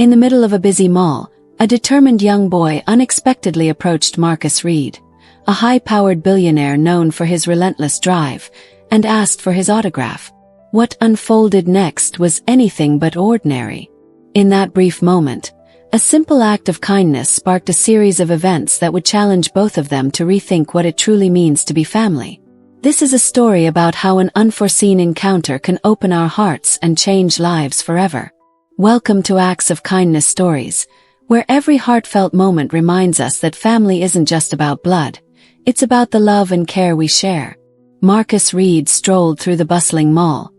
In the middle of a busy mall, a determined young boy unexpectedly approached Marcus Reed, a high-powered billionaire known for his relentless drive, and asked for his autograph. What unfolded next was anything but ordinary. In that brief moment, a simple act of kindness sparked a series of events that would challenge both of them to rethink what it truly means to be family. This is a story about how an unforeseen encounter can open our hearts and change lives forever. Welcome to Acts of Kindness Stories, where every heartfelt moment reminds us that family isn't just about blood, it's about the love and care we share. Marcus Reed strolled through the bustling mall,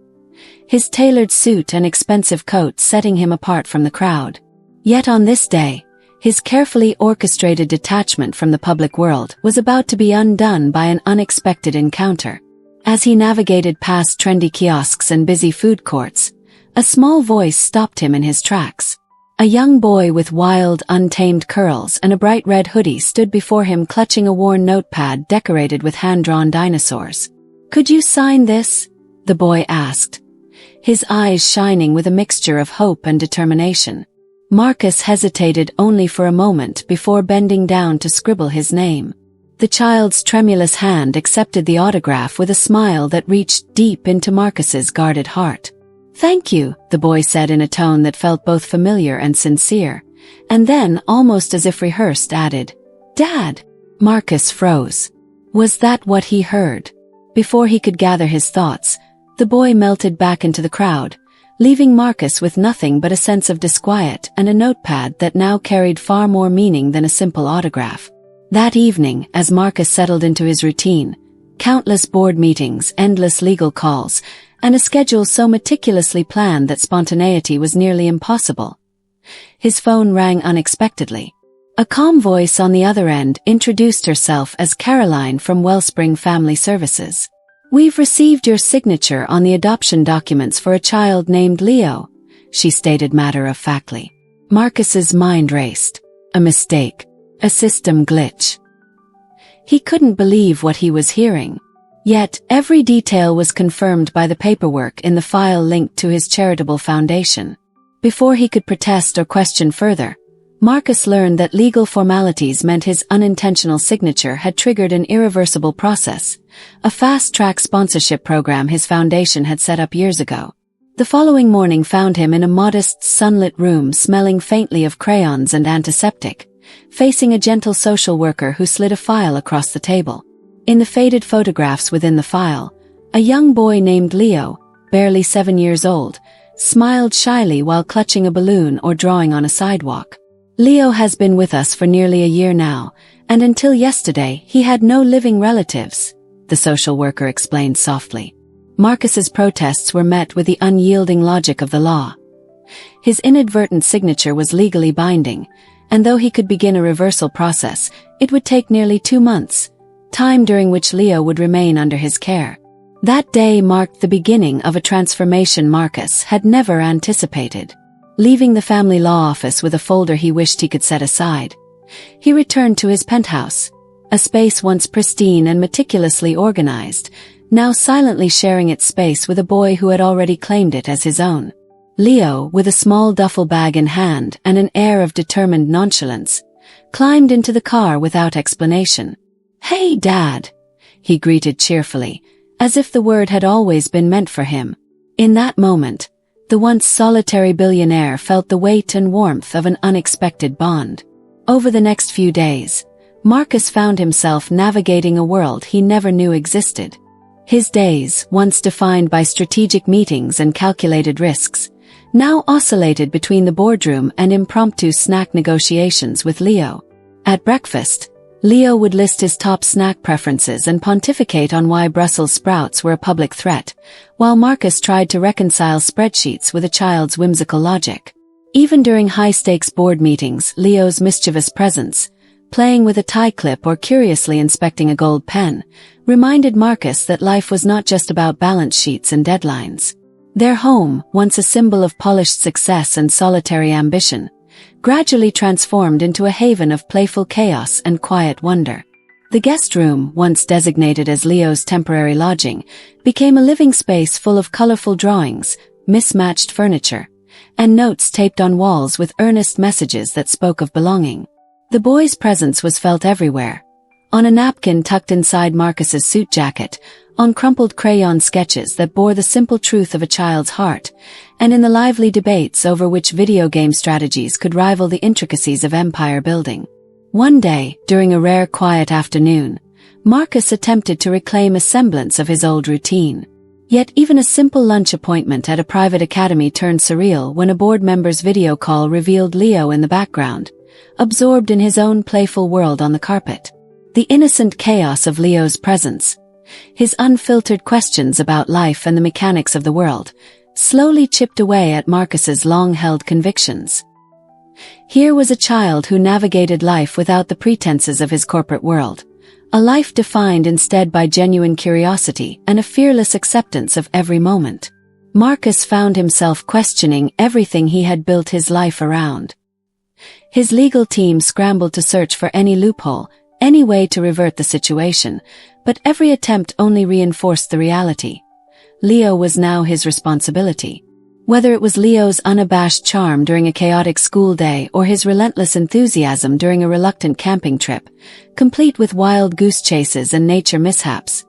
his tailored suit and expensive coat setting him apart from the crowd. Yet on this day, his carefully orchestrated detachment from the public world was about to be undone by an unexpected encounter. As he navigated past trendy kiosks and busy food courts, a small voice stopped him in his tracks. A young boy with wild, untamed curls and a bright red hoodie stood before him clutching a worn notepad decorated with hand-drawn dinosaurs. "Could you sign this?" the boy asked, his eyes shining with a mixture of hope and determination. Marcus hesitated only for a moment before bending down to scribble his name. The child's tremulous hand accepted the autograph with a smile that reached deep into Marcus's guarded heart. "Thank you," the boy said in a tone that felt both familiar and sincere, and then, almost as if rehearsed, added, "Dad." Marcus froze. Was that what he heard? Before he could gather his thoughts, the boy melted back into the crowd, leaving Marcus with nothing but a sense of disquiet and a notepad that now carried far more meaning than a simple autograph. That evening, as Marcus settled into his routine, countless board meetings, endless legal calls, and a schedule so meticulously planned that spontaneity was nearly impossible, his phone rang unexpectedly. A calm voice on the other end introduced herself as Caroline from Wellspring Family Services. "We've received your signature on the adoption documents for a child named Leo," she stated matter-of-factly. Marcus's mind raced. A mistake. A system glitch. He couldn't believe what he was hearing. Yet, every detail was confirmed by the paperwork in the file linked to his charitable foundation. Before he could protest or question further, Marcus learned that legal formalities meant his unintentional signature had triggered an irreversible process, a fast-track sponsorship program his foundation had set up years ago. The following morning found him in a modest, sunlit room smelling faintly of crayons and antiseptic, facing a gentle social worker who slid a file across the table. In the faded photographs within the file, a young boy named Leo, barely 7 years old, smiled shyly while clutching a balloon or drawing on a sidewalk. "Leo has been with us for nearly a year now, and until yesterday he had no living relatives," the social worker explained softly. Marcus's protests were met with the unyielding logic of the law. His inadvertent signature was legally binding, and though he could begin a reversal process, it would take nearly 2 months, time during which Leo would remain under his care. That day marked the beginning of a transformation Marcus had never anticipated. Leaving the family law office with a folder he wished he could set aside, he returned to his penthouse, a space once pristine and meticulously organized, now silently sharing its space with a boy who had already claimed it as his own. Leo, with a small duffel bag in hand and an air of determined nonchalance, climbed into the car without explanation. "Hey, Dad," he greeted cheerfully, as if the word had always been meant for him. In that moment, the once solitary billionaire felt the weight and warmth of an unexpected bond. Over the next few days, Marcus found himself navigating a world he never knew existed. His days, once defined by strategic meetings and calculated risks, now oscillated between the boardroom and impromptu snack negotiations with Leo. At breakfast, Leo would list his top snack preferences and pontificate on why Brussels sprouts were a public threat, while Marcus tried to reconcile spreadsheets with a child's whimsical logic. Even during high-stakes board meetings, Leo's mischievous presence, playing with a tie clip or curiously inspecting a gold pen, reminded Marcus that life was not just about balance sheets and deadlines. Their home, once a symbol of polished success and solitary ambition, gradually transformed into a haven of playful chaos and quiet wonder. The guest room, once designated as Leo's temporary lodging, became a living space full of colorful drawings, mismatched furniture, and notes taped on walls with earnest messages that spoke of belonging. The boy's presence was felt everywhere. On a napkin tucked inside Marcus's suit jacket, on crumpled crayon sketches that bore the simple truth of a child's heart, and in the lively debates over which video game strategies could rival the intricacies of empire building. One day, during a rare quiet afternoon, Marcus attempted to reclaim a semblance of his old routine. Yet even a simple lunch appointment at a private academy turned surreal when a board member's video call revealed Leo in the background, absorbed in his own playful world on the carpet. The innocent chaos of Leo's presence, his unfiltered questions about life and the mechanics of the world, slowly chipped away at Marcus's long-held convictions. Here was a child who navigated life without the pretenses of his corporate world, a life defined instead by genuine curiosity and a fearless acceptance of every moment. Marcus found himself questioning everything he had built his life around. His legal team scrambled to search for any loophole, any way to revert the situation, but every attempt only reinforced the reality. Leo was now his responsibility. Whether it was Leo's unabashed charm during a chaotic school day or his relentless enthusiasm during a reluctant camping trip, complete with wild goose chases and nature mishaps,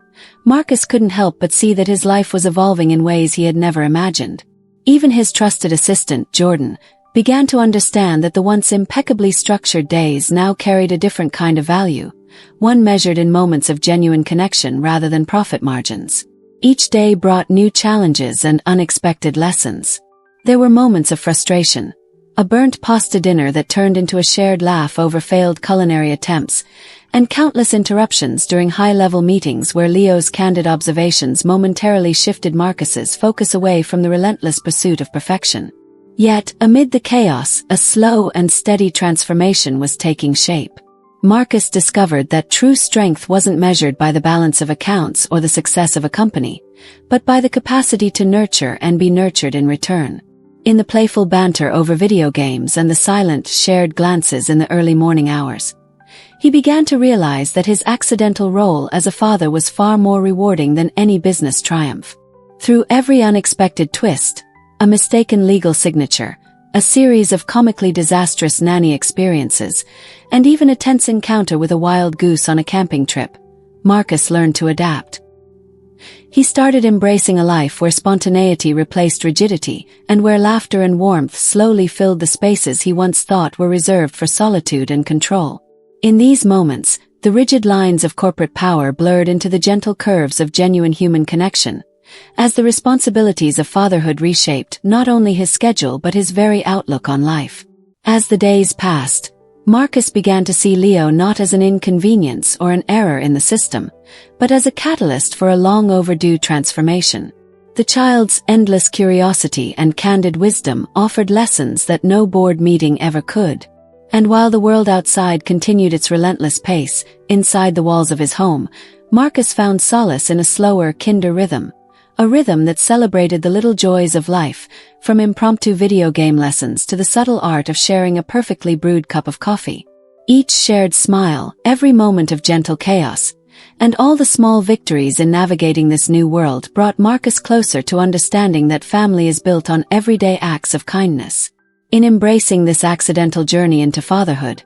Marcus couldn't help but see that his life was evolving in ways he had never imagined. Even his trusted assistant, Jordan, began to understand that the once impeccably structured days now carried a different kind of value, one measured in moments of genuine connection rather than profit margins. Each day brought new challenges and unexpected lessons. There were moments of frustration, a burnt pasta dinner that turned into a shared laugh over failed culinary attempts, and countless interruptions during high-level meetings where Leo's candid observations momentarily shifted Marcus's focus away from the relentless pursuit of perfection. Yet, amid the chaos, a slow and steady transformation was taking shape. Marcus discovered that true strength wasn't measured by the balance of accounts or the success of a company, but by the capacity to nurture and be nurtured in return. In the playful banter over video games and the silent, shared glances in the early morning hours, he began to realize that his accidental role as a father was far more rewarding than any business triumph. Through every unexpected twist, a mistaken legal signature, a series of comically disastrous nanny experiences, and even a tense encounter with a wild goose on a camping trip, Marcus learned to adapt. He started embracing a life where spontaneity replaced rigidity, and where laughter and warmth slowly filled the spaces he once thought were reserved for solitude and control. In these moments, the rigid lines of corporate power blurred into the gentle curves of genuine human connection, as the responsibilities of fatherhood reshaped not only his schedule but his very outlook on life. As the days passed, Marcus began to see Leo not as an inconvenience or an error in the system, but as a catalyst for a long-overdue transformation. The child's endless curiosity and candid wisdom offered lessons that no board meeting ever could. And while the world outside continued its relentless pace, inside the walls of his home, Marcus found solace in a slower, kinder rhythm. A rhythm that celebrated the little joys of life, from impromptu video game lessons to the subtle art of sharing a perfectly brewed cup of coffee. Each shared smile, every moment of gentle chaos, and all the small victories in navigating this new world brought Marcus closer to understanding that family is built on everyday acts of kindness. In embracing this accidental journey into fatherhood,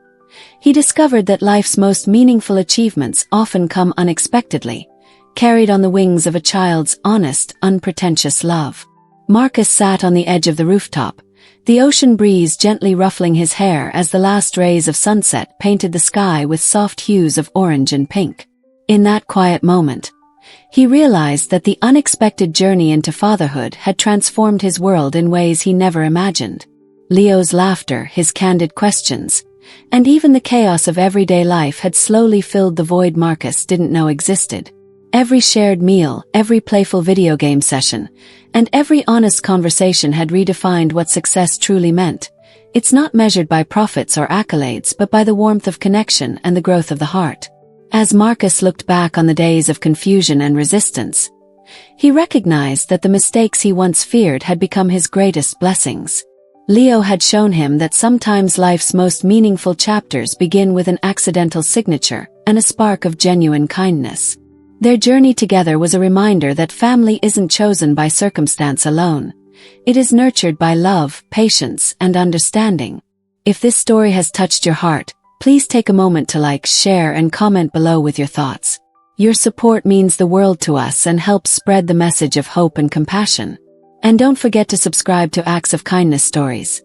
he discovered that life's most meaningful achievements often come unexpectedly, carried on the wings of a child's honest, unpretentious love. Marcus sat on the edge of the rooftop, the ocean breeze gently ruffling his hair as the last rays of sunset painted the sky with soft hues of orange and pink. In that quiet moment, he realized that the unexpected journey into fatherhood had transformed his world in ways he never imagined. Leo's laughter, his candid questions, and even the chaos of everyday life had slowly filled the void Marcus didn't know existed. Every shared meal, every playful video game session, and every honest conversation had redefined what success truly meant. It's not measured by profits or accolades but by the warmth of connection and the growth of the heart. As Marcus looked back on the days of confusion and resistance, he recognized that the mistakes he once feared had become his greatest blessings. Leo had shown him that sometimes life's most meaningful chapters begin with an accidental signature and a spark of genuine kindness. Their journey together was a reminder that family isn't chosen by circumstance alone. It is nurtured by love, patience, and understanding. If this story has touched your heart, please take a moment to like, share, and comment below with your thoughts. Your support means the world to us and helps spread the message of hope and compassion. And don't forget to subscribe to Acts of Kindness Stories.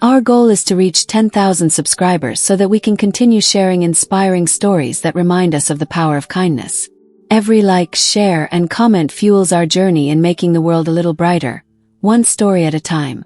Our goal is to reach 10,000 subscribers so that we can continue sharing inspiring stories that remind us of the power of kindness. Every like, share, and comment fuels our journey in making the world a little brighter, one story at a time.